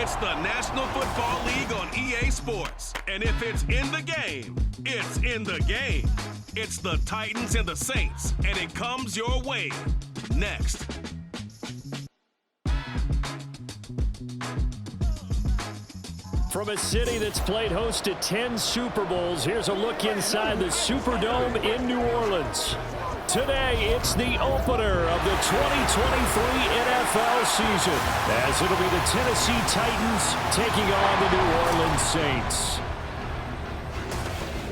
It's the National Football League on EA Sports. And if it's in the game, it's in the game. It's the Titans and the Saints, and it comes your way. Next. From a city that's played host to 10 Super Bowls, here's a look inside the Superdome in New Orleans. Today, it's the opener of the 2023 NFL season, as it'll be the Tennessee Titans taking on the New Orleans Saints.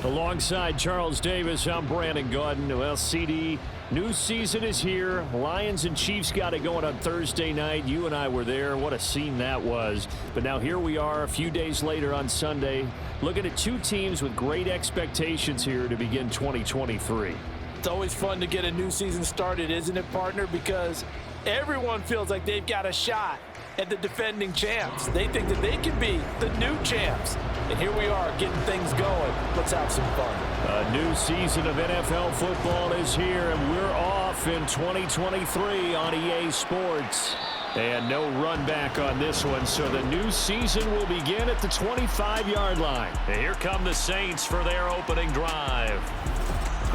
Alongside Charles Davis, I'm Brandon Gaudin. Well, CD, new season is here. Lions and Chiefs got it going on Thursday night. You and I were there. What a scene that was. But now here we are a few days later on Sunday, looking at two teams with great expectations here to begin 2023. It's always fun to get a new season started, isn't it, partner? Because everyone feels like they've got a shot at the defending champs. They think that they can be the new champs. And here we are getting things going. Let's have some fun. A new season of NFL football is here, and we're off in 2023 on EA Sports. And no run back on this one, so the new season will begin at the 25-yard line. And here come the Saints for their opening drive.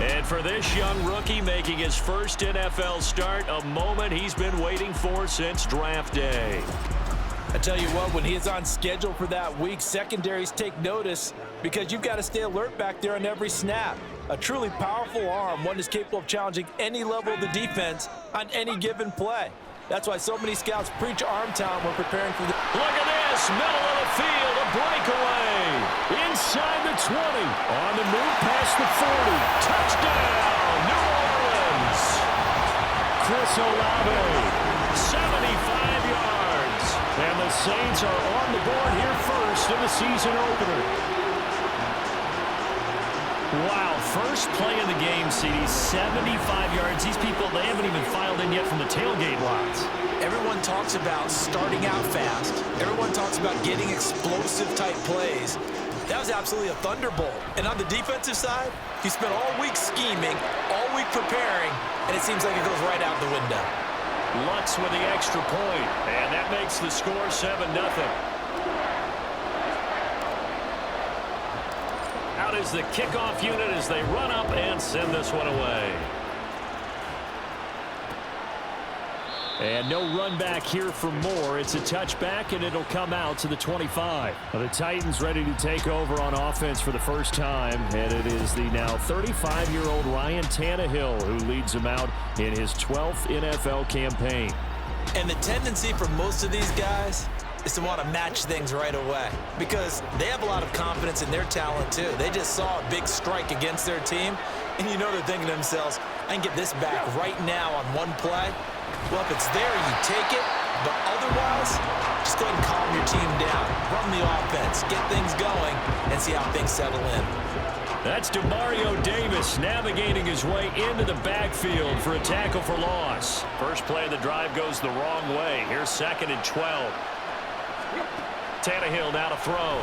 And for this young rookie making his first NFL start, a moment he's been waiting for since draft day. I tell you what, when he is on schedule for that week, secondaries take notice because you've got to stay alert back there on every snap. A truly powerful arm, one is capable of challenging any level of the defense on any given play. That's why so many scouts preach arm talent when preparing for the... Look at this, middle of the field, a breakaway. Inside the 20, on the move past the 40. Touchdown, New Orleans. Chris Olave, 75 yards. And the Saints are on the board here first in the season opener. Wow, first play of the game, CD, 75 yards. These people, they haven't even filed in yet from the tailgate lots. Everyone talks about starting out fast. Everyone talks about getting explosive-type plays. That was absolutely a thunderbolt. And on the defensive side, he spent all week scheming, all week preparing, and it seems like it goes right out the window. Lutz with the extra point, and that makes the score 7-0. Out is the kickoff unit as they run up and send this one away. And no run back here for more. It's a touchback, and it'll come out to the 25. The Titans ready to take over on offense for the first time, and it is the now 35-year-old Ryan Tannehill who leads them out in his 12th NFL campaign. And the tendency for most of these guys is to want to match things right away because they have a lot of confidence in their talent too. They just saw a big strike against their team, and you know they're thinking to themselves, I can get this back right now on one play. Well, if it's there, you take it, but otherwise, just go ahead and calm your team down. Run the offense, get things going, and see how things settle in. That's Demario Davis navigating his way into the backfield for a tackle for loss. First play of the drive goes the wrong way. Here's 2nd and 12. Tannehill now to throw.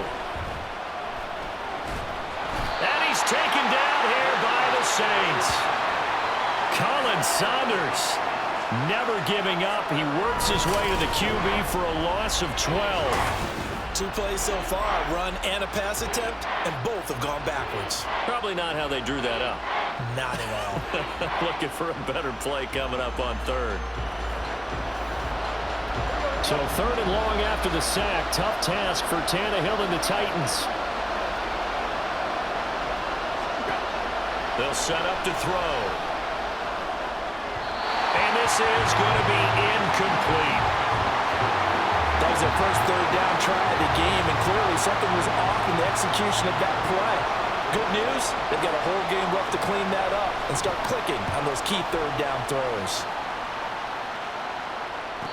And he's taken down here by the Saints. Colin Saunders never giving up. He works his way to the QB for a loss of 12. 2 plays so far, a run and a pass attempt, and both have gone backwards. Probably not how they drew that up. Not at all. Looking for a better play coming up on 3rd. So 3rd and long after the sack. Tough task for Tannehill and the Titans. They'll set up to throw. And this is going to be incomplete. That was their first 3rd down try of the game, and clearly something was off in the execution of that play. Good news, they've got a whole game left to clean that up and start clicking on those key 3rd down throws.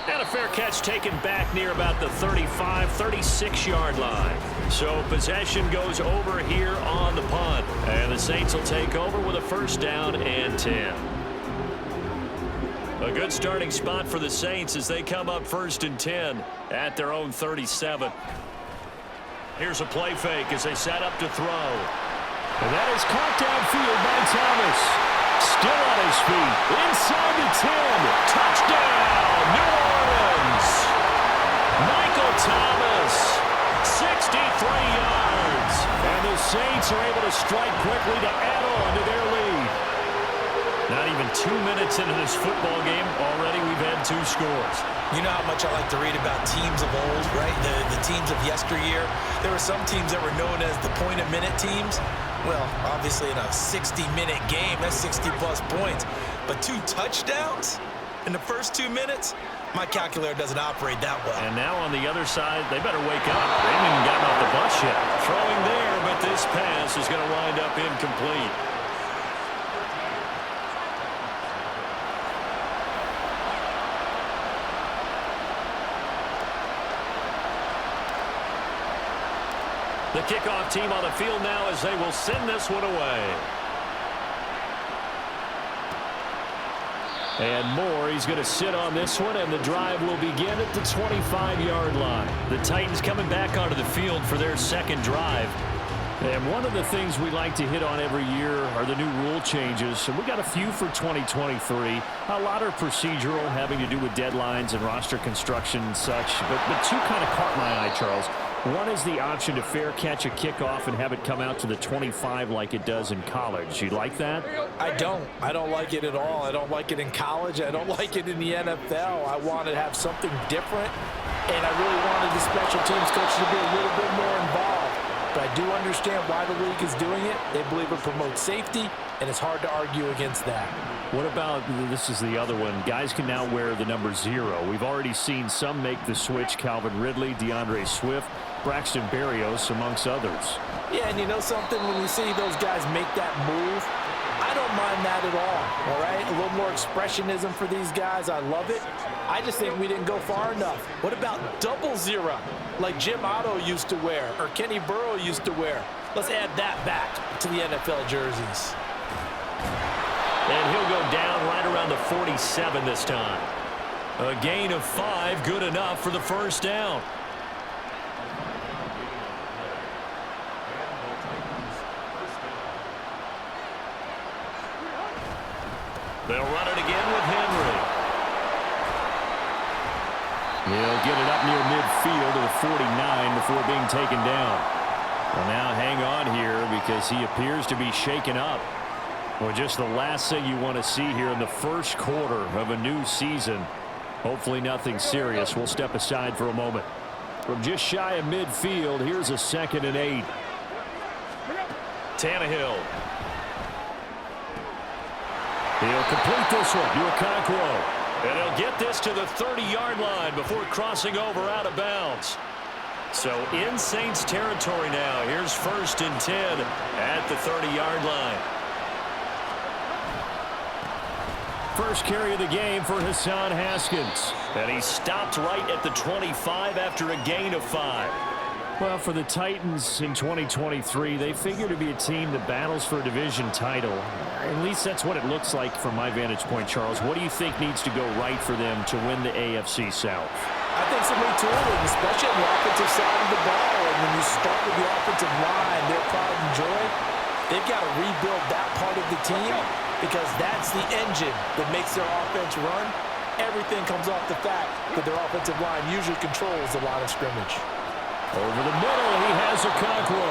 And a fair catch taken back near about the 35, 36-yard line. So possession goes over here on the punt. And the Saints will take over with a 1st down and 10. A good starting spot for the Saints as they come up 1st and 10 at their own 37. Here's a play fake as they set up to throw. And that is caught downfield by Thomas. Still on his feet. Inside the 10. Touchdown, New Orleans. Michael Thomas this. 63 yards. And the Saints are able to strike quickly to add on to their lead. Not even 2 minutes into this football game, already we've had 2 scores. You know how much I like to read about teams of old, right? The teams of yesteryear. There were some teams that were known as the point-a-minute teams. Well, obviously in a 60-minute game, that's 60-plus points. But 2 touchdowns in the first 2 minutes? My calculator doesn't operate that well. And now on the other side, they better wake up. They haven't even gotten off the bus yet. Throwing there, but this pass is going to wind up incomplete. The kickoff team on the field now as they will send this one away. And Moore, he's going to sit on this one, and the drive will begin at the 25-yard line. The Titans coming back onto the field for their second drive. And one of the things we like to hit on every year are the new rule changes. And we got a few for 2023. A lot are procedural, having to do with deadlines and roster construction and such. But 2 kind of caught my eye, Charles. One is the option to fair catch a kickoff and have it come out to the 25 like it does in college. You like that? I don't like it at all. I don't like it in college. I don't like it in the NFL. I want to have something different, and I really wanted the special teams coach to be a little bit more involved. But I do understand why the league is doing it. They believe it promotes safety, and it's hard to argue against that. What about, this is the other one, guys can now wear the number 0. We've already seen some make the switch. Calvin Ridley, DeAndre Swift, Braxton Berrios, amongst others. Yeah, and you know something? When you see those guys make that move, I don't mind that at all right? A little more expressionism for these guys. I love it. I just think we didn't go far enough. What about 00, like Jim Otto used to wear or Kenny Burrow used to wear? Let's add that back to the NFL jerseys. And he'll go down right around the 47 this time. A gain of 5, good enough for the first down. They'll run it again with Henry. He'll get it up near midfield to the 49 before being taken down. Well, now hang on here because he appears to be shaken up. Well, just the last thing you want to see here in the first quarter of a new season. Hopefully nothing serious. We'll step aside for a moment. From just shy of midfield, here's a 2nd and 8. Tannehill. He'll complete this one to Okonkwo. And he'll get this to the 30-yard line before crossing over out of bounds. So in Saints territory now. Here's 1st and 10 at the 30-yard line. First carry of the game for Hassan Haskins. And he stopped right at the 25 after a gain of 5. Well, for the Titans in 2023, they figure to be a team that battles for a division title. At least that's what it looks like from my vantage point, Charles. What do you think needs to go right for them to win the AFC South? I think some retooling, especially on the offensive side of the ball. And when you start with the offensive line, their pride and joy, they've got to rebuild that part of the team because that's the engine that makes their offense run. Everything comes off the fact that their offensive line usually controls the line of scrimmage. Over the middle, he has Okonkwo.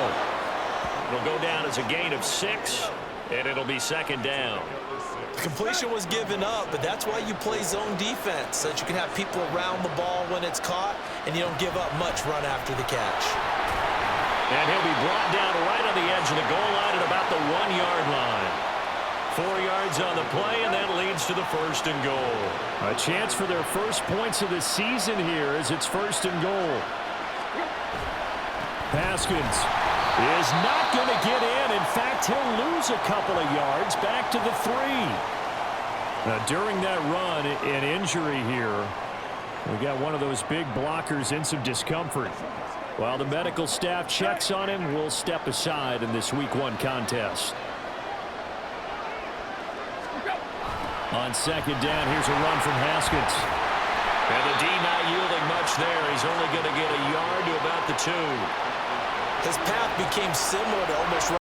It'll go down as a gain of 6, and it'll be 2nd down. The completion was given up, but that's why you play zone defense, so that you can have people around the ball when it's caught, and you don't give up much run after the catch. And he'll be brought down right on the edge of the goal line at about the 1-yard line. 4 yards on the play, and that leads to the 1st and goal. A chance for their first points of the season here as it's 1st and goal. Haskins is not going to get in. In fact, he'll lose a couple of yards back to the 3. Now, during that run, an injury here. We got one of those big blockers in some discomfort. While the medical staff checks on him, we'll step aside in this Week 1 contest. On 2nd down, here's a run from Haskins. And the D not yielding much there. He's only going to get a yard to about the 2. His path became similar to almost